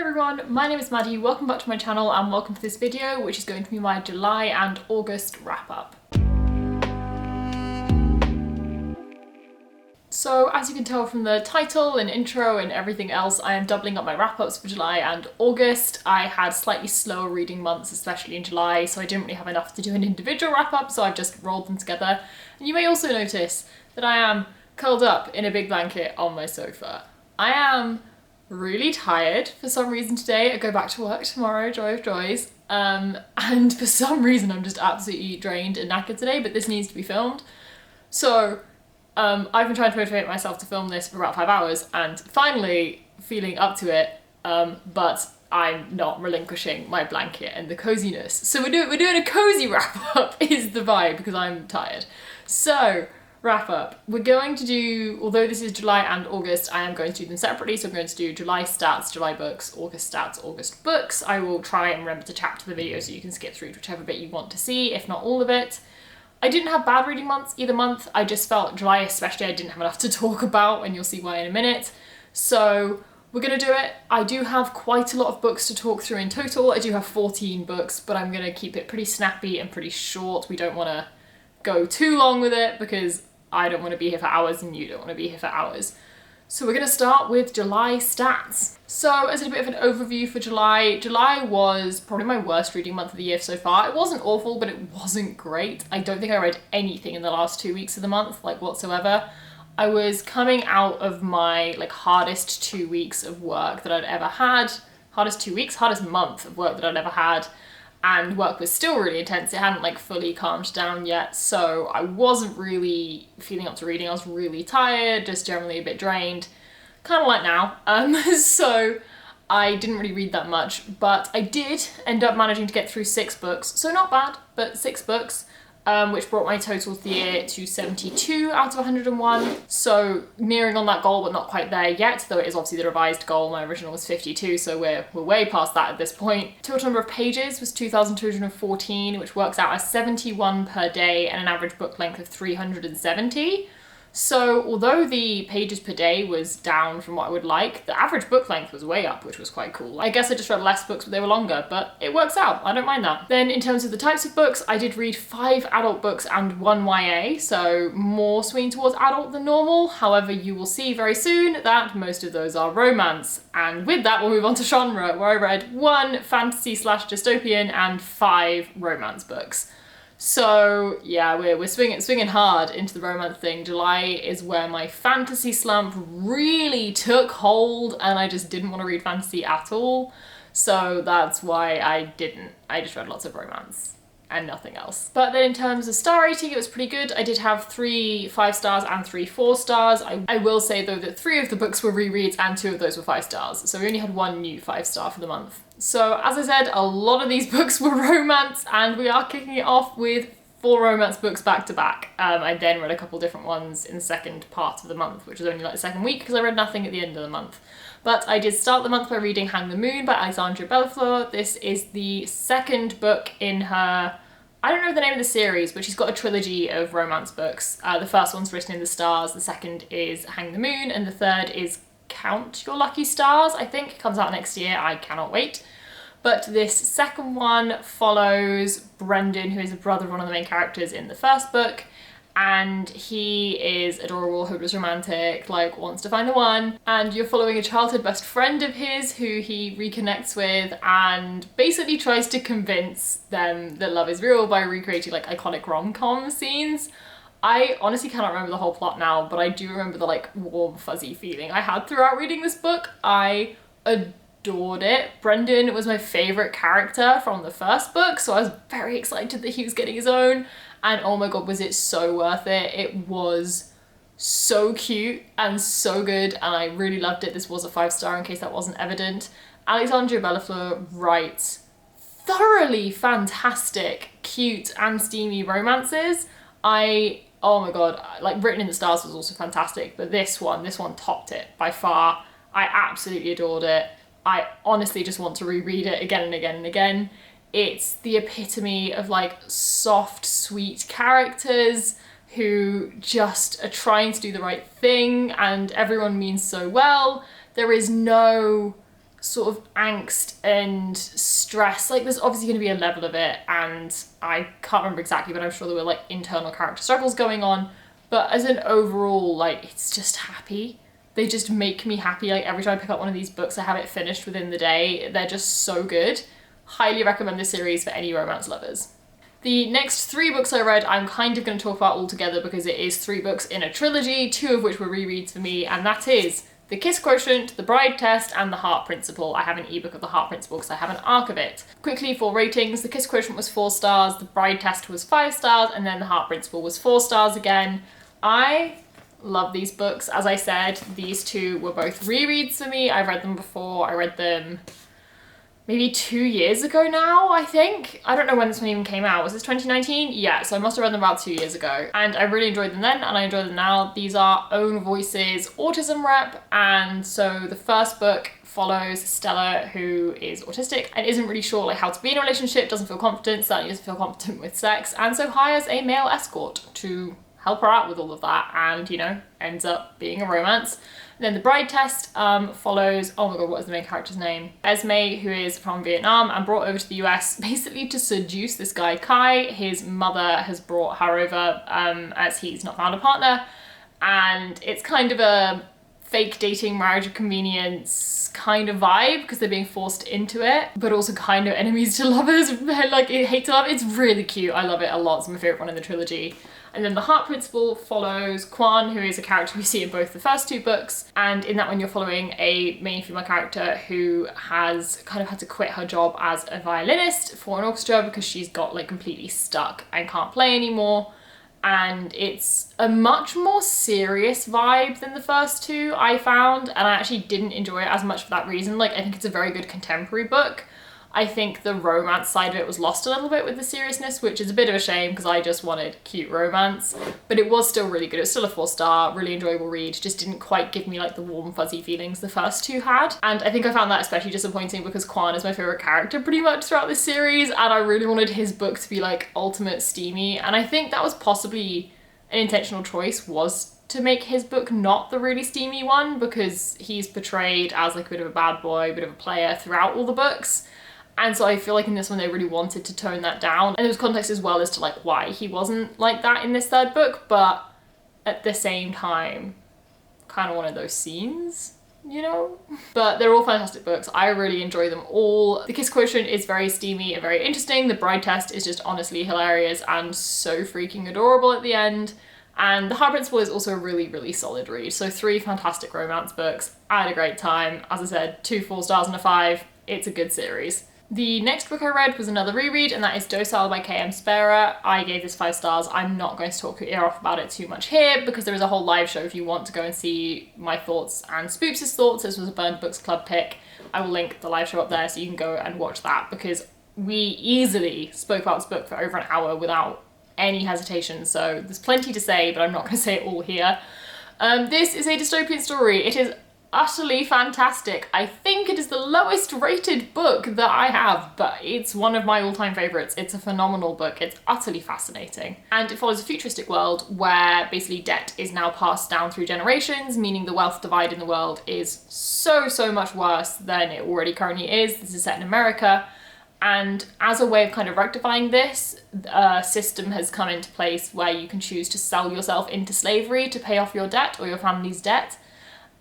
everyone, my name is Maddie, welcome back to my channel and welcome to this video which is going to be my July and August wrap up. So as you can tell from the title and intro and everything else, I am doubling up my wrap-ups for July and August. I had slightly slower reading months, especially in July, so I didn't really have enough to do an individual wrap-up, so I've just rolled them together. And you may also notice that I am curled up in a big blanket on my sofa. I am really tired for some reason today. I go back to work tomorrow, joy of joys, and for some reason I'm just absolutely drained and knackered today, but this needs to be filmed. So I've been trying to motivate myself to film this for about 5 hours and finally feeling up to it, but I'm not relinquishing my blanket and the coziness. So we're doing a cozy wrap up is the vibe because I'm tired. So wrap up. We're going to do, although this is July and August, I am going to do them separately. So I'm going to do July stats, July books, August stats, August books. I will try and remember to chapter the video so you can skip through whichever bit you want to see, if not all of it. I didn't have bad reading months either month. I just felt July especially I didn't have enough to talk about, and you'll see why in a minute. So we're gonna do it. I do have quite a lot of books to talk through in total. I do have 14 books, but I'm gonna keep it pretty snappy and pretty short. We don't wanna go too long with it because I don't want to be here for hours and you don't want to be here for hours. So we're going to start with July stats. So as a bit of an overview for July, July was probably my worst reading month of the year so far. It wasn't awful, but it wasn't great. I don't think I read anything in the last 2 weeks of the month, like whatsoever. I was coming out of my hardest 2 weeks of work that I'd ever had. Hardest 2 weeks? Hardest month of work that I'd ever had. And work was still really intense. It hadn't fully calmed down yet, so I wasn't really feeling up to reading. I was really tired, just generally a bit drained, kind of like now. So I didn't really read that much, but I did end up managing to get through 6 books, so not bad, but 6 books, which brought my total for the year to 72 out of 101. So nearing on that goal, but not quite there yet, though it is obviously the revised goal. My original was 52, so we're way past that at this point. Total number of pages was 2,214, which works out as 71 per day and an average book length of 370. So although the pages per day was down from what I would like, the average book length was way up, which was quite cool. I guess I just read less books, but they were longer, but it works out. I don't mind that. Then in terms of the types of books, I did read 5 adult books and 1 YA, so more swinging towards adult than normal. However, you will see very soon that most of those are romance. And with that, we'll move on to genre, where I read 1 fantasy/dystopian and 5 romance books. So yeah, we're swinging hard into the romance thing. July is where my fantasy slump really took hold and I just didn't want to read fantasy at all. So that's why I didn't. I just read lots of romance and nothing else. But then in terms of star rating, it was pretty good. I did have 3 5 stars and 3 4 stars. I will say though that 3 of the books were rereads and 2 of those were 5 stars. So we only had 1 new 5 star for the month. So as I said, a lot of these books were romance and we are kicking it off with 4 romance books back to back. I then read a couple different ones in the second part of the month, which was only the second week because I read nothing at the end of the month. But I did start the month by reading Hang the Moon by Alexandria Bellafleur. This is the second book in her, I don't know the name of the series, but she's got a trilogy of romance books. The first one's Written in the Stars, the second is Hang the Moon, and the third is Count Your Lucky Stars, I think. It comes out next year, I cannot wait. But this second one follows Brendan, who is the brother of one of the main characters in the first book, and he is adorable, hopeless romantic, wants to find the one, and you're following a childhood best friend of his who he reconnects with and basically tries to convince them that love is real by recreating iconic rom-com scenes. I honestly cannot remember the whole plot now, but I do remember the warm fuzzy feeling I had throughout reading this book. I adored it. Brendan was my favourite character from the first book, so I was very excited that he was getting his own, and oh my god, was it so worth it. It was so cute and so good, and I really loved it. This was a 5 star in case that wasn't evident. Alexandria Bellafleur writes thoroughly fantastic, cute and steamy romances. Oh my god, Written in the Stars was also fantastic, but this one topped it by far. I absolutely adored it. I honestly just want to reread it again and again and again. It's the epitome of soft, sweet characters who just are trying to do the right thing and everyone means so well. There is no sort of angst and stress. Like, there's obviously going to be a level of it, and I can't remember exactly, but I'm sure there were like internal character struggles going on. But as an overall, like, it's just happy. They just make me happy. Like, every time I pick up one of these books, I have it finished within the day. They're just so good. Highly recommend this series for any romance lovers. The next 3 books I read, I'm kind of going to talk about all together because it is 3 books in a trilogy, 2 of which were rereads for me, and that is The Kiss Quotient, The Bride Test, and The Heart Principle. I have an ebook of The Heart Principle because I have an arc of it. Quickly, for ratings, The Kiss Quotient was 4 stars, The Bride Test was 5 stars, and then The Heart Principle was 4 stars again. I love these books. As I said, these 2 were both rereads for me. I've read them before. I read them maybe 2 years ago now, I think. I don't know when this one even came out. Was this 2019? Yeah, so I must have read them about 2 years ago. And I really enjoyed them then, and I enjoy them now. These are Own Voices autism rep, and so the first book follows Stella, who is autistic and isn't really sure like how to be in a relationship, doesn't feel confident, certainly doesn't feel confident with sex, and so hires a male escort to help her out with all of that, and, you know, ends up being a romance. And then The Bride Test follows, oh my god, what is the main character's name? Esme, who is from Vietnam and brought over to the US basically to seduce this guy Kai. His mother has brought her over as he's not found a partner, and it's kind of a fake dating, marriage of convenience kind of vibe because they're being forced into it, but also kind of enemies to lovers, like hate to love. It's really cute. I love it a lot. It's my favorite one in the trilogy. And then The Heart Principle follows Kwan, who is a character we see in both the first 2 books. And in that one, you're following a main female character who has kind of had to quit her job as a violinist for an orchestra because she's got like completely stuck and can't play anymore. And it's a much more serious vibe than the first 2, I found. And I actually didn't enjoy it as much for that reason. Like, I think it's a very good contemporary book. I think the romance side of it was lost a little bit with the seriousness, which is a bit of a shame because I just wanted cute romance, but it was still really good. It was still a 4-star, really enjoyable read, just didn't quite give me like the warm fuzzy feelings the first 2 had. And I think I found that especially disappointing because Kwan is my favourite character pretty much throughout this series, and I really wanted his book to be like ultimate steamy, and I think that was possibly an intentional choice, was to make his book not the really steamy one, because he's portrayed as like a bit of a bad boy, a bit of a player throughout all the books. And so I feel like in this one they really wanted to tone that down. And there was context as well as to like why he wasn't like that in this 3rd book, but at the same time, kind of one of those scenes, you know? But they're all fantastic books. I really enjoy them all. The Kiss Quotient is very steamy and very interesting. The Bride Test is just honestly hilarious and so freaking adorable at the end. And The Heart Principle is also a really, really solid read. So 3 fantastic romance books. I had a great time. As I said, 2 4 stars and a 5. It's a good series. The next book I read was another reread, and that is Docile by K.M. Sparer. I gave this 5 stars. I'm not going to talk your ear off about it too much here because there is a whole live show if you want to go and see my thoughts and Spoops' thoughts. This was a Burned Books Club pick. I will link the live show up there so you can go and watch that because we easily spoke about this book for over an hour without any hesitation. So there's plenty to say, but I'm not going to say it all here. This is a dystopian story. It is utterly fantastic. I think it is the lowest rated book that I have, but it's one of my all-time favourites. It's a phenomenal book. It's utterly fascinating. And it follows a futuristic world where basically debt is now passed down through generations, meaning the wealth divide in the world is so much worse than it already currently is. This is set in America. And as a way of kind of rectifying this, a system has come into place where you can choose to sell yourself into slavery to pay off your debt or your family's debt.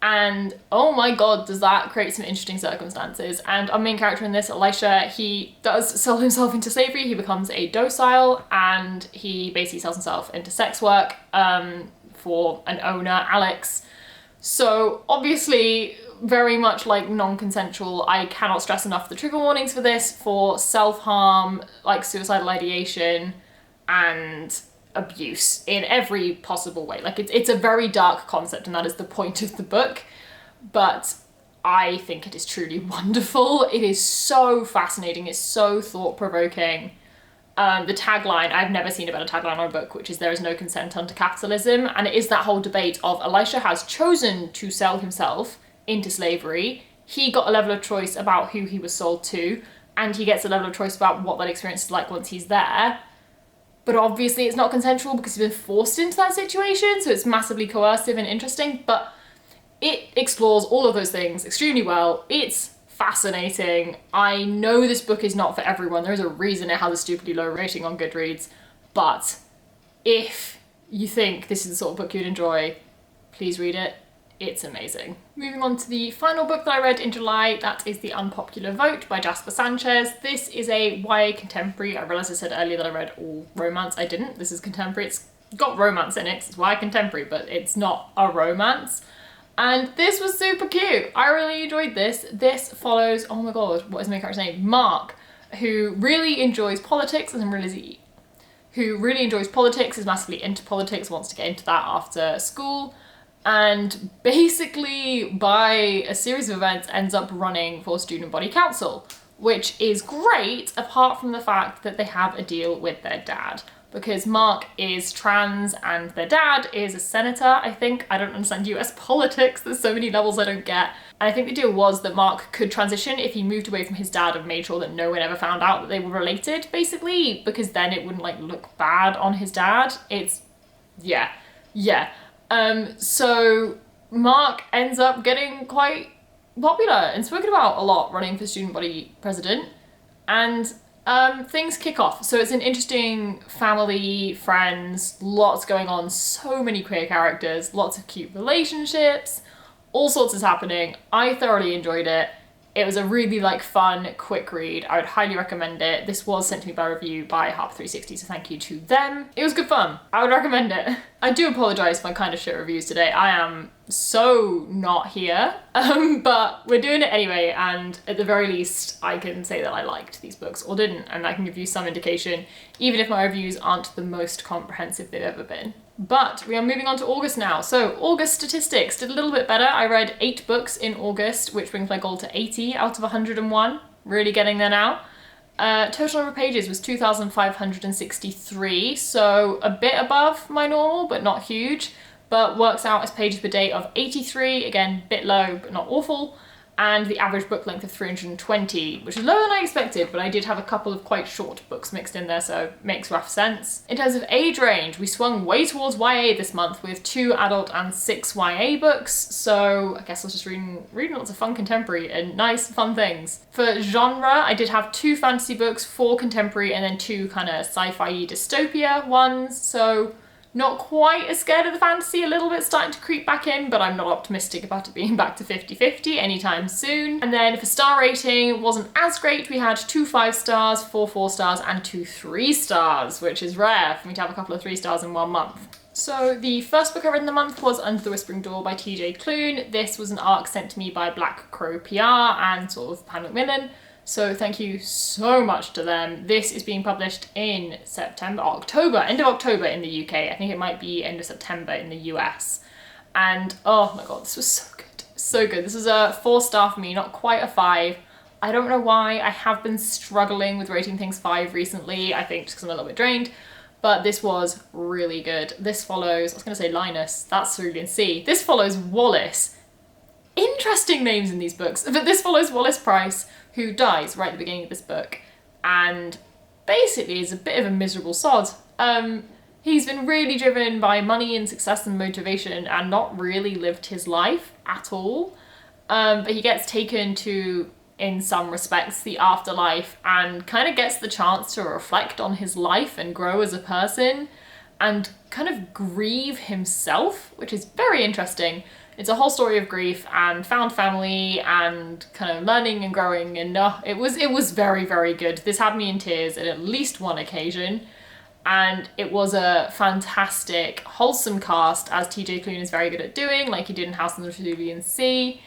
And oh my god, does that create some interesting circumstances. And our main character in this, Elisha, he does sell himself into slavery. He becomes a docile and he basically sells himself into sex work for an owner, Alex. So obviously very much like non-consensual. I cannot stress enough the trigger warnings for this, for self-harm, like suicidal ideation and abuse in every possible way. Like it's a very dark concept and that is the point of the book, but I think it is truly wonderful. It is so fascinating, it's so thought-provoking. The tagline, I've never seen a better tagline on a book, which is "There is no consent under capitalism," and it is that whole debate of Elisha has chosen to sell himself into slavery. He got a level of choice about who he was sold to, and he gets a level of choice about what that experience is like once he's there. But obviously it's not consensual because he's been forced into that situation, so it's massively coercive and interesting, but it explores all of those things extremely well. It's fascinating. I know this book is not for everyone. There's a reason it has a stupidly low rating on Goodreads, but if you think this is the sort of book you'd enjoy, please read it. It's amazing. Moving on to the final book that I read in July, that is The Unpopular Vote by Jasper Sanchez. This is a YA contemporary. I realised I said earlier that I read all romance. I didn't. This is contemporary. It's got romance in it, it's YA contemporary, but it's not a romance. And this was super cute. I really enjoyed this. This follows, oh my god, what is my character's name? Mark, who really enjoys politics is massively into politics, wants to get into that after school, and basically by a series of events ends up running for student body council, which is great apart from the fact that they have a deal with their dad. Because Mark is trans and their dad is a senator, I think. I don't understand US politics, there's so many levels I don't get. And I think the deal was that Mark could transition if he moved away from his dad and made sure that no one ever found out that they were related, basically, because then it wouldn't like look bad on his dad. It's, yeah. So Mark ends up getting quite popular and spoken about a lot running for student body president, and things kick off. So it's an interesting family, friends, lots going on, so many queer characters, lots of cute relationships, all sorts is happening. I thoroughly enjoyed it. It was a really fun, quick read. I would highly recommend it. This was sent to me by review by Harper360, so thank you to them. It was good fun. I would recommend it. I do apologise for my kind of shit reviews today. I am so not here, but we're doing it anyway, and at the very least I can say that I liked these books or didn't, and I can give you some indication, even if my reviews aren't the most comprehensive they've ever been. But we are moving on to August now. So August statistics did a little bit better. I read 8 books in August, which brings my goal to 80 out of 101. Really getting there now. Total number of pages was 2,563, so a bit above my normal, but not huge. But works out as pages per day of 83, again, bit low, but not awful. And the average book length of 320, which is lower than I expected, but I did have a couple of quite short books mixed in there, so makes rough sense. In terms of age range, we swung way towards YA this month with 2 adult and 6 YA books, so I guess I was just reading lots of fun contemporary and nice, fun things. For genre, I did have 2 fantasy books, 4 contemporary, and then 2 kind of sci-fi dystopia ones, so not quite as scared of the fantasy, a little bit starting to creep back in, but I'm not optimistic about it being back to 50-50 anytime soon. And then for star rating, it wasn't as great. We had 2 5 stars, 4 4 stars, and 2 3 stars, which is rare for me to have a couple of 3 stars in one month. So the first book I read in the month was Under the Whispering Door by TJ Klune. This was an arc sent to me by Black Crow PR and sort of Pan Macmillan. So thank you so much to them. This is being published in end of October in the UK. I think it might be end of September in the US. And oh my god, this was so good. So good. This is a 4 star for me, not quite a 5. I don't know why. I have been struggling with rating things 5 recently. I think just because I'm a little bit drained. But this was really good. This follows, I was going to say Linus, that's Cerulean Sea. This follows Wallace. Interesting names in these books, but this follows Wallace Price, who dies right at the beginning of this book, and basically is a bit of a miserable sod. He's been really driven by money and success and motivation and not really lived his life at all. But he gets taken to, in some respects, the afterlife and kind of gets the chance to reflect on his life and grow as a person and kind of grieve himself, which is very interesting. It's a whole story of grief and found family and kind of learning and growing, and it was very, very good. This had me in tears at least one occasion, and it was a fantastic, wholesome cast, as TJ Klune is very good at doing, like he did in House on the Cerulean Sea.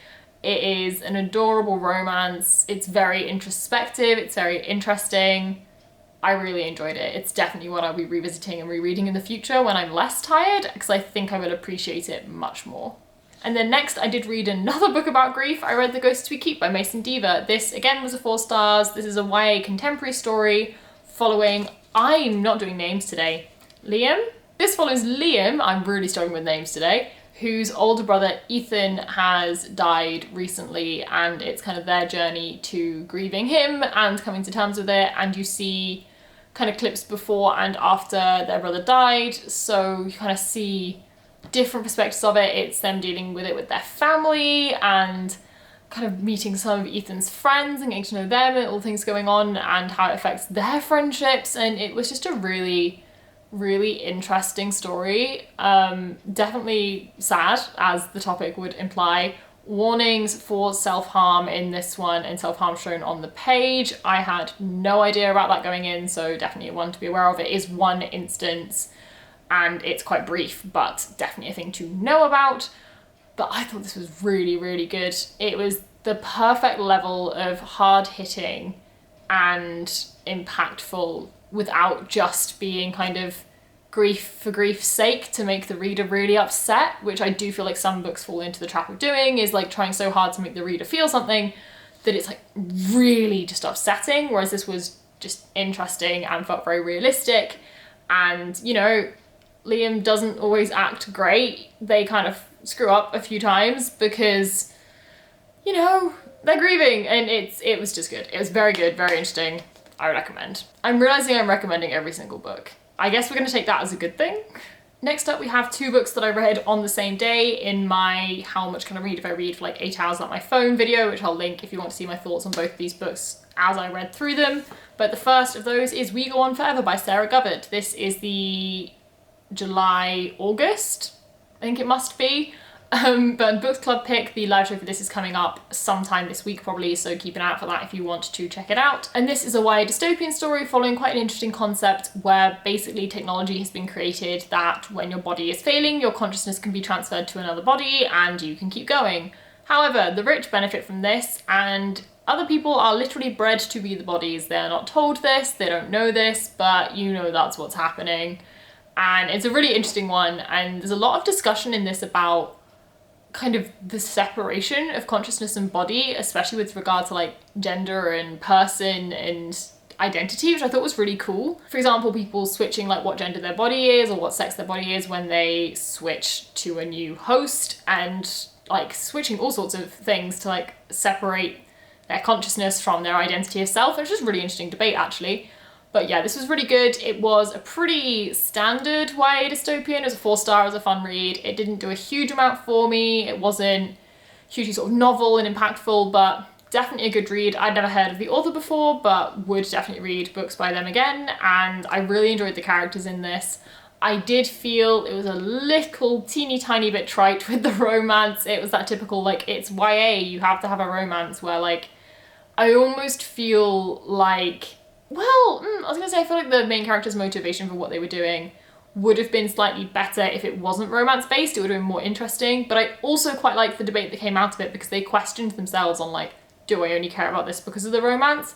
It is an adorable romance. It's very introspective. It's very interesting. I really enjoyed it. It's definitely one I'll be revisiting and rereading in the future when I'm less tired, because I think I will appreciate it much more. And then next I did read another book about grief. I read The Ghosts We Keep by Mason Deaver. This again was a 4 stars. This is a YA contemporary story following, I'm not doing names today, Liam? This follows Liam, I'm really struggling with names today, whose older brother Ethan has died recently, and it's kind of their journey to grieving him and coming to terms with it, and you see kind of clips before and after their brother died, so you kind of see different perspectives of it. It's them dealing with it with their family and kind of meeting some of Ethan's friends and getting to know them and all the things going on and how it affects their friendships. And it was just a really, really interesting story. Definitely sad, as the topic would imply. Warnings for self-harm in this one, and self-harm shown on the page. I had no idea about that going in, so definitely one to be aware of. It is one instance and it's quite brief, but definitely a thing to know about. But I thought this was really, really good. It was the perfect level of hard-hitting and impactful without just being kind of grief for grief's sake to make the reader really upset, which I do feel like some books fall into the trap of doing, is like trying so hard to make the reader feel something that it's like really just upsetting, whereas this was just interesting and felt very realistic. And, you know, Liam doesn't always act great. They kind of screw up a few times because, you know, they're grieving, and it was just good. It was very good, very interesting. I recommend. I'm realizing I'm recommending every single book. I guess we're going to take that as a good thing. Next up, we have 2 books that I read on the same day in my how much can I read if I read for like 8 hours on my phone video, which I'll link if you want to see my thoughts on both of these books as I read through them. But the first of those is We Go On Forever by Sarah Govard. This is the July-August, I think it must be. But Books Club pick, the live show for this is coming up sometime this week probably, so keep an eye out for that if you want to check it out. And this is a YA dystopian story following quite an interesting concept where basically technology has been created that when your body is failing, your consciousness can be transferred to another body and you can keep going. However, the rich benefit from this, and other people are literally bred to be the bodies. They're not told this, they don't know this, but you know that's what's happening. And it's a really interesting one, and there's a lot of discussion in this about kind of the separation of consciousness and body, especially with regard to like gender and person and identity, which I thought was really cool. For example, people switching like what gender their body is or what sex their body is when they switch to a new host, and like switching all sorts of things to like separate their consciousness from their identity of self. It was just a really interesting debate actually. But yeah, this was really good. It was a pretty standard YA dystopian. It was a 4-star, it was a fun read. It didn't do a huge amount for me. It wasn't hugely sort of novel and impactful, but definitely a good read. I'd never heard of the author before, but would definitely read books by them again. And I really enjoyed the characters in this. I did feel it was a little teeny tiny bit trite with the romance. It was that typical, like, it's YA, you have to have a romance, where like, I almost feel like, well, I was gonna say I feel like the main character's motivation for what they were doing would have been slightly better if it wasn't romance-based. It would have been more interesting, but I also quite liked the debate that came out of it because they questioned themselves on like, do I only care about this because of the romance?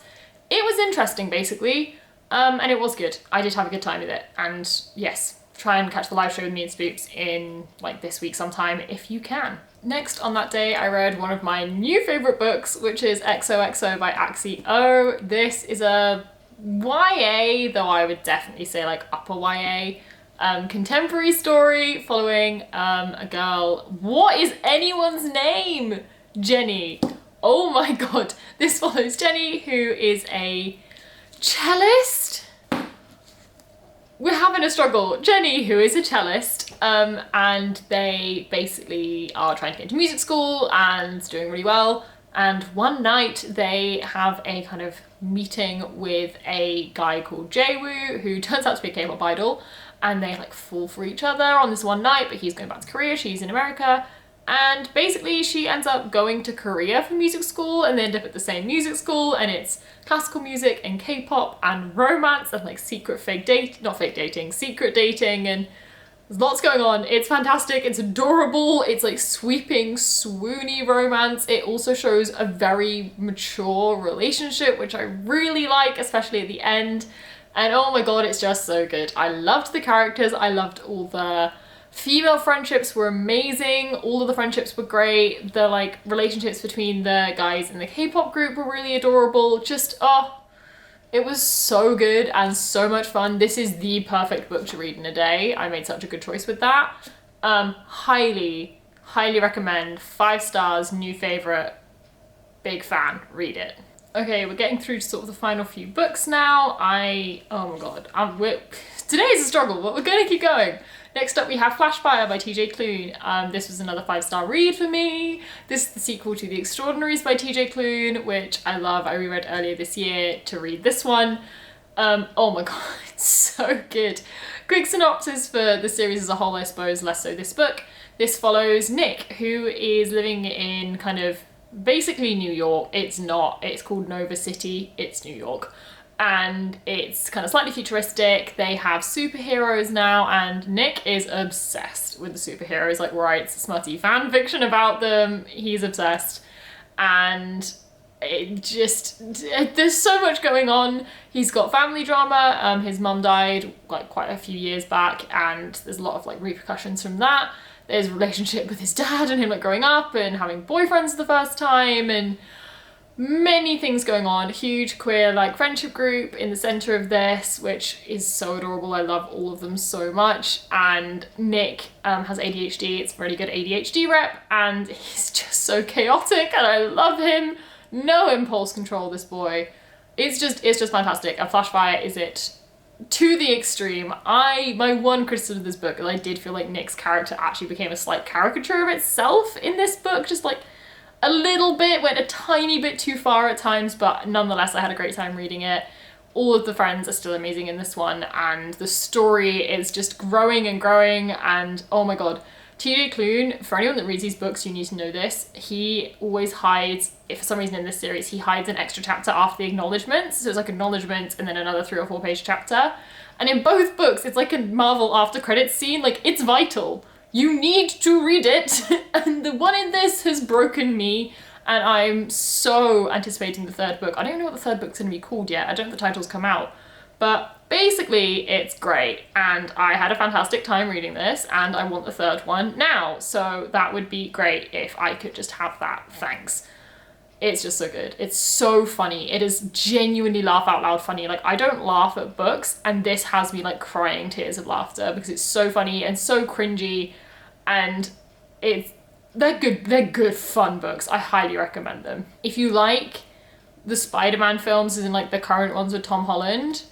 It was interesting, basically, and it was good. I did have a good time with it, and yes, try and catch the live show with me and Spooks in like this week sometime if you can. Next on that day, I read one of my new favourite books, which is Xoxo by Axie O. This is a YA, though I would definitely say like upper YA, contemporary story following a girl. What is anyone's name? Jenny. Oh my god. This follows Jenny, who is a cellist. We're having a struggle. Jenny, who is a cellist, and they basically are trying to get into music school and doing really well. And one night they have a kind of meeting with a guy called Jaewoo, who turns out to be a K-pop idol, and they like fall for each other on this one night, but he's going back to Korea, she's in America, and basically she ends up going to Korea for music school, and they end up at the same music school, and it's classical music and K-pop and romance and like secret dating, and there's lots going on. It's fantastic, it's adorable, it's like sweeping, swoony romance. It also shows a very mature relationship, which I really like, especially at the end. And oh my god, it's just so good. I loved the characters, I loved all the female friendships were amazing, all of the friendships were great, the like relationships between the guys in the K-pop group were really adorable. Just, oh, it was so good and so much fun. This is the perfect book to read in a day. I made such a good choice with that. Highly, highly recommend. 5 stars, new favourite, big fan, read it. Okay, we're getting through to sort of the final few books now. Oh my god, today is a struggle, but we're gonna keep going. Next up we have Flashfire by TJ Klune. This was another 5-star read for me. This is the sequel to The Extraordinaries by TJ Klune, which I love. I reread earlier this year to read this one. Oh my god, it's so good. Quick synopsis for the series as a whole, I suppose, less so this book. This follows Nick, who is living in kind of basically New York. It's called Nova City, it's New York. And it's kind of slightly futuristic. They have superheroes now, and Nick is obsessed with the superheroes, like writes smutty fan fiction about them. He's obsessed. And there's so much going on. He's got family drama. His mum died like quite a few years back, and there's a lot of like repercussions from that. There's a relationship with his dad and him like growing up and having boyfriends for the first time, and many things going on. Huge queer like friendship group in the center of this, which is so adorable. I love all of them so much. And Nick has ADHD. It's a really good ADHD rep, and he's just so chaotic, and I love him. No impulse control, this boy. It's just fantastic. And Flashfire is it to the extreme. My one criticism of this book is I did feel like Nick's character actually became a slight caricature of itself in this book. Just like a little bit, went a tiny bit too far at times, but nonetheless I had a great time reading it. All of the friends are still amazing in this one, and the story is just growing and growing, and oh my god. TJ Klune, for anyone that reads these books, you need to know this. He always hides, if for some reason in this series, he hides an extra chapter after the acknowledgements. So it's like acknowledgement and then another 3 or 4 page chapter. And in both books, it's like a Marvel after credits scene. Like, it's vital. You need to read it. And the one in this has broken me. And I'm so anticipating the 3rd book. I don't even know what the 3rd book's going to be called yet. I don't think the title's come out. But basically, it's great, and I had a fantastic time reading this, and I want the 3rd one now, so that would be great if I could just have that, thanks. It's just so good. It's so funny. It is genuinely laugh out loud funny. Like, I don't laugh at books, and this has me like crying tears of laughter because it's so funny and so cringy, and they're good fun books. I highly recommend them. If you like the Spider-Man films, as in like the current ones with Tom Holland,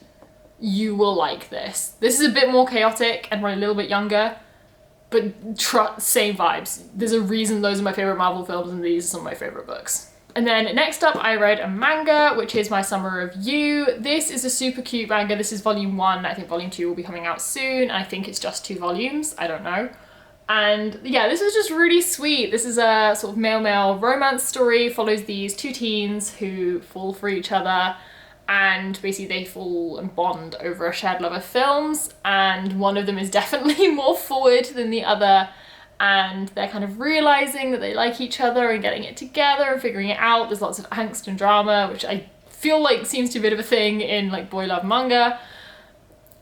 you will like this. This is a bit more chaotic and probably a little bit younger, but same vibes. There's a reason those are my favorite Marvel films and these are some of my favorite books. And then next up I read a manga, which is My Summer of You. This is a super cute manga. This is volume 1. I think volume 2 will be coming out soon. I think it's just 2 volumes. I don't know. And yeah, this is just really sweet. This is a sort of male-male romance story. Follows these 2 teens who fall for each other, and basically they fall and bond over a shared love of films, and one of them is definitely more forward than the other, and they're kind of realizing that they like each other and getting it together and figuring it out. There's lots of angst and drama, which I feel like seems to be a bit of a thing in like boy love manga.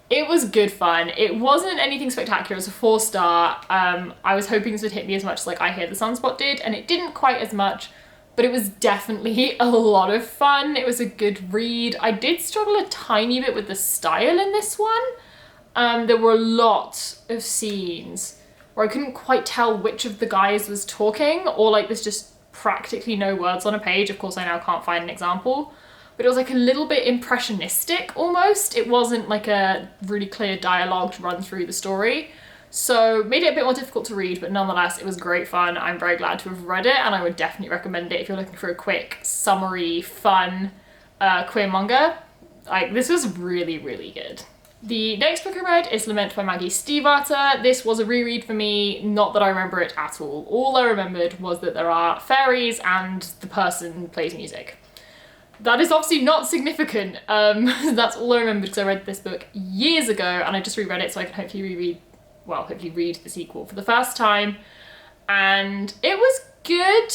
It was good fun. It wasn't anything spectacular. It was a 4-star. I was hoping this would hit me as much as like I Hear the Sunspot did, and it didn't quite as much, but it was definitely a lot of fun. It was a good read. I did struggle a tiny bit with the style in this one. There were a lot of scenes where I couldn't quite tell which of the guys was talking, or like there's just practically no words on a page. Of course, I now can't find an example, but it was like a little bit impressionistic almost. It wasn't like a really clear dialogue to run through the story. So made it a bit more difficult to read, but nonetheless, it was great fun. I'm very glad to have read it, and I would definitely recommend it if you're looking for a quick, summery, fun, queer manga. This was really, really good. The next book I read is Lament by Maggie Stiefvater. This was a reread for me, not that I remember it at all. All I remembered was that there are fairies and the person plays music. That is obviously not significant. That's all I remembered because I read this book years ago, and I just reread it so I can hopefully read the sequel for the first time. And it was good.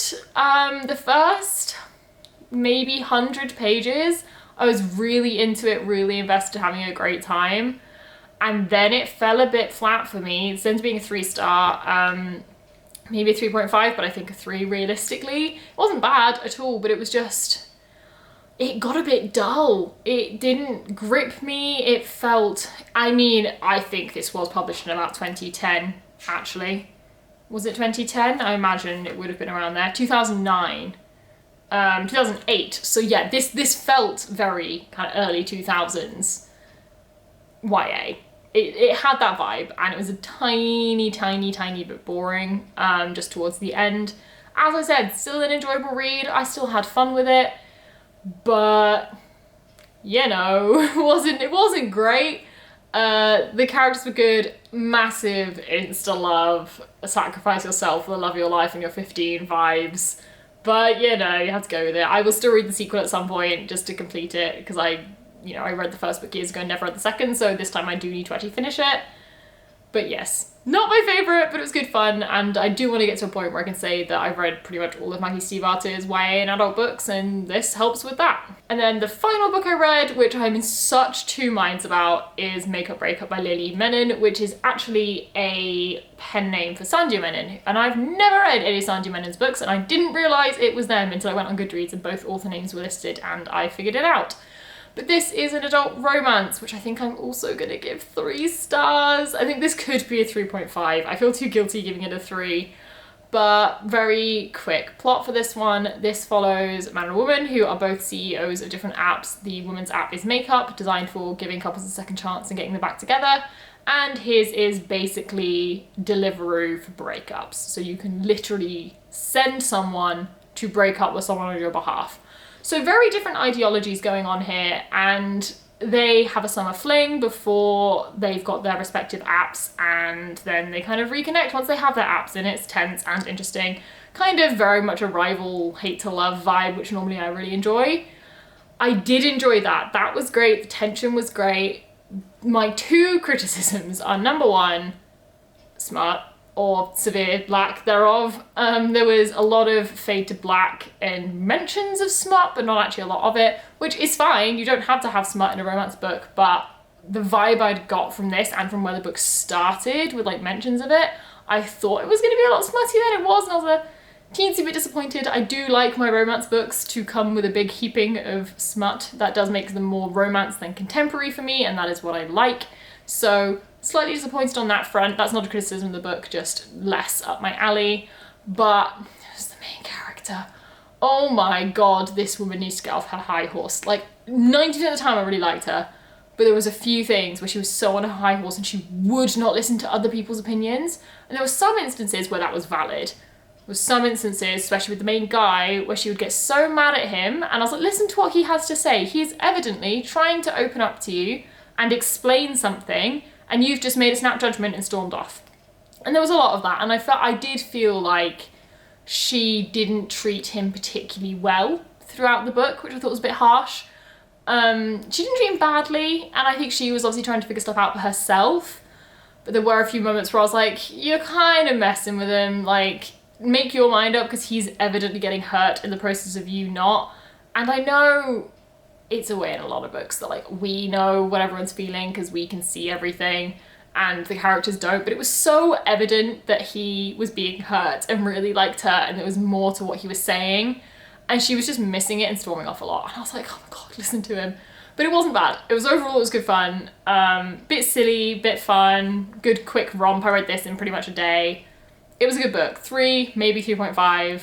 The first maybe 100 pages, I was really into it, really invested, having a great time. And then it fell a bit flat for me. It ends up being a 3-star, maybe a 3.5, but I think a 3 realistically. It wasn't bad at all, but it was just, it got a bit dull. It didn't grip me. It felt, I think this was published in about 2010, actually. Was it 2010? I imagine it would have been around there. 2009. 2008. So yeah, this felt very kind of early 2000s YA. It had that vibe, and it was a tiny bit boring just towards the end. As I said, still an enjoyable read. I still had fun with it, but you know, it wasn't great. The characters were good, massive insta love, sacrifice yourself for the love of your life and your 15 vibes. But you know, you have to go with it. I will still read the sequel at some point just to complete it, because I read the first book years ago and never read the second, so this time I do need to actually finish it. But yes, not my favourite, but it was good fun, and I do want to get to a point where I can say that I've read pretty much all of Maggie Stiefvater's YA and adult books, and this helps with that. And then the final book I read, which I'm in such two minds about, is Breakup by Lily Menon, which is actually a pen name for Sandia Menon. And I've never read any of Sandia Menon's books, and I didn't realise it was them until I went on Goodreads and both author names were listed, and I figured it out. But this is an adult romance, which I think I'm also going to give 3 stars. I think this could be a 3.5. I feel too guilty giving it a 3. But very quick plot for this one. This follows a man and a woman who are both CEOs of different apps. The woman's app is Makeup, designed for giving couples a second chance and getting them back together. And his is basically Deliveroo for breakups. So you can literally send someone to break up with someone on your behalf. So very different ideologies going on here, and they have a summer fling before they've got their respective apps, and then they kind of reconnect once they have their apps, and it's tense and interesting. Kind of very much a rival hate to love vibe, which normally I really enjoy. I did enjoy that. That was great. The tension was great. My 2 criticisms are, number 1, smut, or severe lack thereof. There was a lot of fade to black and mentions of smut, but not actually a lot of it, which is fine. You don't have to have smut in a romance book, but the vibe I'd got from this and from where the book started with like mentions of it, I thought it was going to be a lot smutty than it was, and I was a teensy bit disappointed. I do like my romance books to come with a big heaping of smut. That does make them more romance than contemporary for me, and that is what I like. So slightly disappointed on that front. That's not a criticism of the book, just less up my alley. But there's the main character. Oh my god, this woman needs to get off her high horse. Like 90% of the time I really liked her, but there was a few things where she was so on her high horse and she would not listen to other people's opinions. And there were some instances where that was valid. There were some instances, especially with the main guy, where she would get so mad at him, and I was like, listen to what he has to say. He's evidently trying to open up to you and explain something, and you've just made a snap judgment and stormed off. And there was a lot of that, and I did feel like she didn't treat him particularly well throughout the book, which I thought was a bit harsh. She didn't treat him badly, and I think she was obviously trying to figure stuff out for herself, but there were a few moments where I was like, you're kind of messing with him, like, make your mind up, because he's evidently getting hurt in the process of you not. And I know it's a way in a lot of books that like we know what everyone's feeling because we can see everything and the characters don't, but it was so evident that he was being hurt and really liked her, and there was more to what he was saying, and she was just missing it and storming off a lot, and I was like, oh my god, listen to him. But it wasn't bad. It was overall, it was good fun. Bit silly, bit fun, good quick romp. I read this in pretty much a day. It was a good book. 3, maybe 3.5,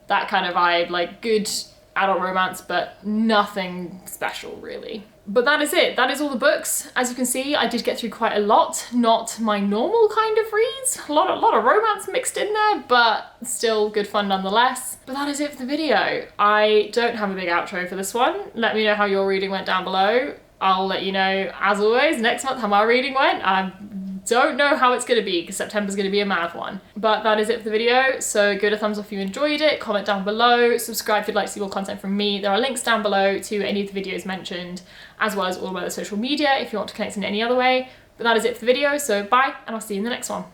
that kind of vibe, like good adult romance, but nothing special really. But that is it. That is all the books. As you can see, I did get through quite a lot. Not my normal kind of reads. A lot of romance mixed in there, but still good fun nonetheless. But that is it for the video. I don't have a big outro for this one. Let me know how your reading went down below. I'll let you know, as always, next month how my reading went. I don't know how it's going to be because September's going to be a mad one. But that is it for the video, so give it a thumbs up if you enjoyed it, comment down below, subscribe if you'd like to see more content from me. There are links down below to any of the videos mentioned, as well as all of my other social media if you want to connect in any other way. But that is it for the video, so bye, and I'll see you in the next one.